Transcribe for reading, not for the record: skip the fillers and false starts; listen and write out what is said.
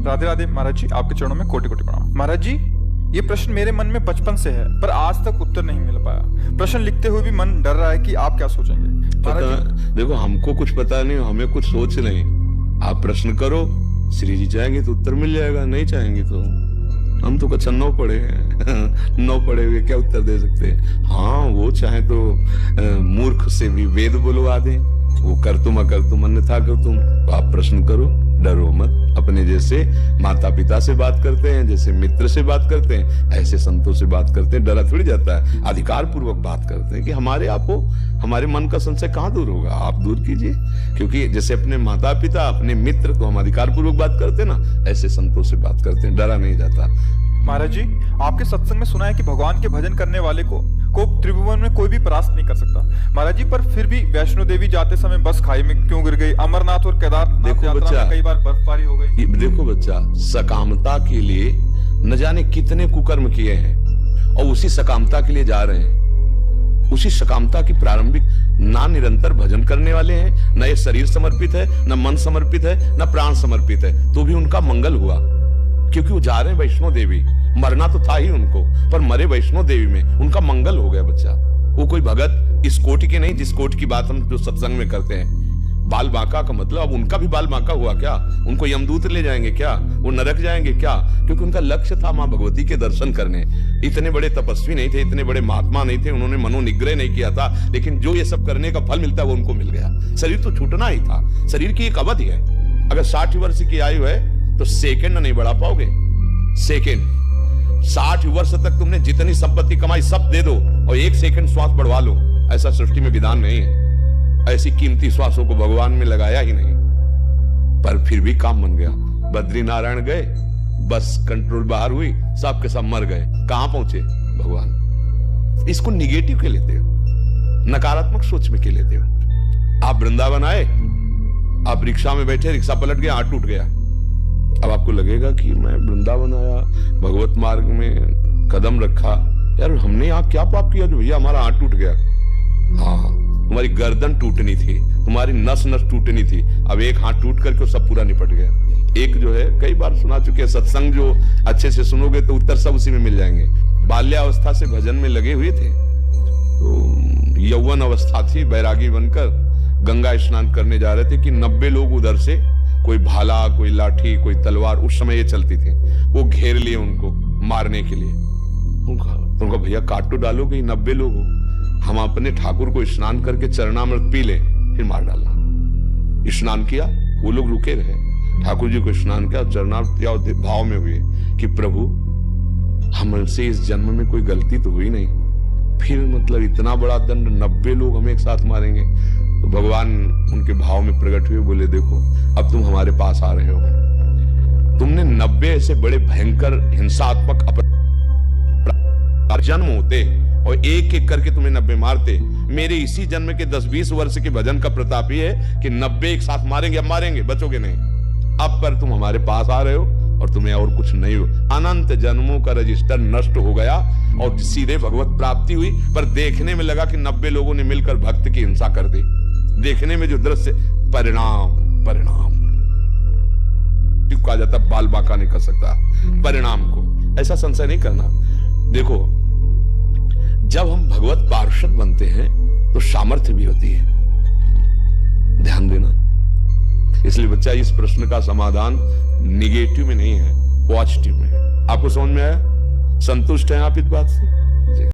राधे राधे महाराज जी, आपके चरणों में कोटि कोटि प्रणाम। महाराज जी, ये प्रश्न मेरे मन में बचपन से है, पर आज तक उत्तर नहीं मिल पाया। प्रश्न लिखते हुए भी मन डर रहा है कि आप क्या सोचेंगे। पता, देखो हमको कुछ पता नहीं, हमें कुछ सोच नहीं। आप प्रश्न करो, श्री जी चाहेंगे तो उत्तर मिल जाएगा, नहीं चाहेंगे तो हम तो कच्चा 9 पढ़े हैं 9 पढ़े हुए क्या उत्तर दे सकते हैं। हाँ, वो चाहे तो मूर्ख से भी वेद बुलवा दें, वो कर तुम अकर तुम अन्यथा कर तुम। तो आप प्रश्न करो, डरो मत। अपने जैसे माता पिता से बात करते हैं, जैसे मित्र से बात करते हैं, ऐसे संतों से बात करते हैं। डरा थोड़ी जाता है, अधिकार पूर्वक बात करते हैं कि हमारे आपको हमारे मन का संशय कहाँ दूर होगा, आप दूर कीजिए। क्योंकि जैसे अपने माता पिता, अपने मित्र को हम अधिकार पूर्वक बात करते हैं ना, ऐसे संतों से बात करते हैं, डरा नहीं जाता। महाराज जी, आपके सत्संग में सुना है कि भगवान के भजन करने वाले को त्रिभुवन में कोई भी परास्त नहीं कर सकता। महाराज जी, पर फिर भी वैष्णो देवी जाते समय बस खाई में क्यों गिर गई? अमरनाथ और केदारनाथ यात्रा में कई बार बर्फबारी हो गई। देखो बच्चा, सकामता के लिए न जाने कितने कुकर्म किए हैं और उसी सकामता के लिए जा रहे हैं। उसी सकामता की प्रारंभिक ना निरंतर भजन करने वाले हैं, न ये शरीर समर्पित है, न मन समर्पित है, न प्राण समर्पित है, तो भी उनका मंगल हुआ। क्योंकि वो जा रहे हैं वैष्णो देवी, मरना तो था ही उनको, पर मरे वैष्णो देवी में, उनका मंगल हो गया बच्चा। वो कोई भगत इस कोटि के नहीं जिस कोटि की बात हम जो सत्संग में करते हैं। बाल बांका का मतलब अब उनका भी बाल बांका हुआ क्या? उनको यमदूत ले जाएंगे क्या? वो नरक जाएंगे क्या? क्योंकि उनका लक्ष्य था माँ भगवती के दर्शन करने। इतने बड़े तपस्वी नहीं थे, इतने बड़े महात्मा नहीं थे, उन्होंने मनोनिग्रह नहीं किया था, लेकिन जो ये सब करने का फल मिलता है वो उनको मिल गया। शरीर तो छूटना ही था, शरीर की एक अवधि है। अगर 60 वर्ष की आयु है तो सेकंड नहीं बढ़ा पाओगे। सेकंड 60 वर्ष तक तुमने जितनी संपत्ति कमाई सब दे दो और 1 सेकंड श्वास बढ़वा लो, ऐसा सृष्टि में विधान नहीं है। ऐसी कीमती श्वासों को भगवान में लगाया ही नहीं, पर फिर भी काम बन गया। बद्री नारायण गए, बस कंट्रोल बाहर हुई, सब के सब मर गए। कहां पहुंचे? भगवान। इसको निगेटिव के लेते हो, नकारात्मक सोच में के लेते हो। आप वृंदावन आए, आप रिक्शा में बैठे, रिक्शा पलट गया, हाथ टूट गया। अब आपको लगेगा कि मैं वृंदावन आया, भगवत मार्ग में कदम रखा, यार हमने यहाँ क्या पाप किया जो भैया हमारा हाथ टूट गया? हाँ, तुम्हारी गर्दन टूटनी थी, तुम्हारी नस नस टूटनी थी। अब एक हाथ टूट करके सब पूरा निपट गया। एक जो है, कई बार सुना चुके हैं सत्संग, जो अच्छे से सुनोगे तो उत्तर सब उसी में मिल जाएंगे। बाल्यावस्था से भजन में लगे हुए थे, तो यौवन अवस्था थी, बैरागी बनकर गंगा स्नान करने जा रहे थे कि 90 लोग उधर से, कोई भाला, कोई लाठी, कोई तलवार, उस समय ये चलती थी, वो घेर लिए उनको मारने के लिए। उनका भैया काट तो डालोगे, 90 लोग हो, हम अपने ठाकुर को स्नान करके चरणामृत पी ले, फिर मार डालना। स्नान किया, वो लोग रुके रहे, ठाकुर जी को स्नान किया, चरणामृत किया, भाव में हुए कि प्रभु हमसे इस जन्म में कोई गलती तो हुई नहीं, फिर मतलब इतना बड़ा दंड, 90 लोग हमें एक साथ मारेंगे। तो भगवान उनके भाव में प्रकट हुए, बोले देखो अब तुम हमारे पास आ रहे हो, तुमने 90 ऐसे बड़े भयंकर हिंसात्मक जन्म होते और एक एक करके तुम्हें 90 मारते। मेरे इसी जन्म के 10-20 वर्ष के भजन का प्रताप ही है कि 90 एक साथ मारेंगे, अब मारेंगे, बचोगे नहीं। अब पर तुम हमारे पास आ रहे हो और तुम्हें और कुछ नहीं हो। अनंत जन्मों का रजिस्टर नष्ट हो गया और सीधे भगवत प्राप्ति हुई। पर देखने में लगा कि 90 लोगों ने मिलकर भक्त की हिंसा कर दी। देखने में जो दृश्य, परिणाम कहा जाता, बाल बांका नहीं कर सकता परिणाम को। ऐसा संशय नहीं करना। देखो, जब हम भगवत पार्षद बनते हैं तो सामर्थ्य भी होती है, ध्यान देना। इसलिए बच्चा, इस प्रश्न का समाधान निगेटिव में नहीं है, पॉजिटिव में है। आपको समझ में आया? संतुष्ट हैं आप इस बात से?